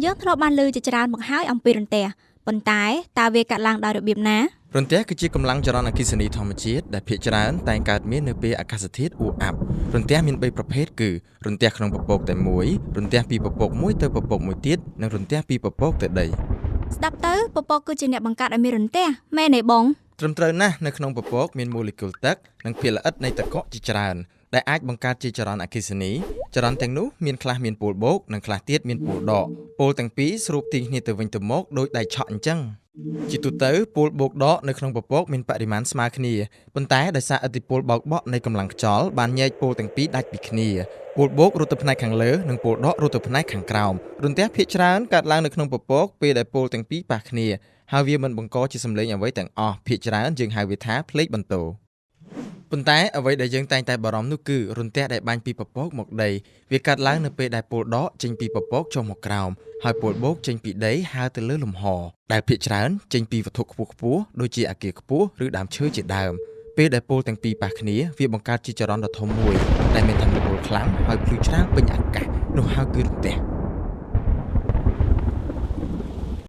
យើងធ្លាប់បានលើជាច្រើនមកហើយអំពីរន្ទះប៉ុន្តែតើវាកាត់ឡើងដោយរបៀបណារន្ទះគឺជាកម្លាំងចរន្តអគ្គិសនីធម្មជាតិដែលភាគច្រើនតែងកើតមាននៅពេលអាកាសធាតុអ៊ូអាប់រន្ទះមាន3ប្រភេទគឺរន្ទះក្នុងពពកតែមួយរន្ទះពីពពកមួយទៅពពកមួយទៀតនិងរន្ទះពីពពកទៅដីស្ដាប់ទៅពពកគឺជាអ្នកបង្កើតឲ្យមានរន្ទះមែនទេបងត្រឹមត្រូវណាស់នៅក្នុងពពកមានម៉ូលេគុលទឹកនិងភាគល្អិតនៃទឹកកកជាច្រើនដែលអាចបង្កើតជាចរន្តអគ្គិសនីចរន្តទាំងនោះមានខ្លះមានពូលបូកនិងខ្លះទៀតមានពូលដកពូលទាំងពីរស្រូបទាញគ្នាទៅវិញទៅមកដោយដៃឆក់អញ្ចឹងជាទូទៅពូលបូកដកនៅក្នុងពពកមានបរិមាណស្មើគ្នាប៉ុន្តែដោយសារឥទ្ធិពលបោកបក់នៃកម្លាំងខ្យល់បានញែកពូលទាំងពីរដាច់ពីគ្នាពូលបូករត់ទៅផ្នែកខាងលើនិងពូលដករត់ទៅផ្នែកខាងក្រោមរន្ទះភាគច្រើនកើតឡើងនៅក្នុងពពកពេលដែលពូលទាំងពីរប៉ះគ្នាហើយវាមិនបង្កជាសំឡេងអ្វីទាំងអស់ភាគច្រើនយើងហៅវាថាភ្លេចបន្ទោប៉ុន្តែអ្វីដែលយើងតែងតែបារម្ភនោះគឺរន្ទះដែលបាញ់ពីពពកមកដីវាកើតឡើងនៅពេលដែលពូលដកចេញពីពពកចុះមកក្រោមហើយពូលបូកចេញពីដីហើរទៅលើលំហដែលភាគច្រើនចេញពីវត្ថុខ្ពស់ៗដូចជាអគារខ្ពស់ឬដើមឈើជាដើមពេលដែលពូលទាំងពីរប៉ះគ្នាវាបង្កើតជាចរន្តដ៏ធំមួយដែលមានថាមពលខ្លាំងហើយភ្លឺច្រាលពេញអាកាសនោះហៅគឺរន្ទះ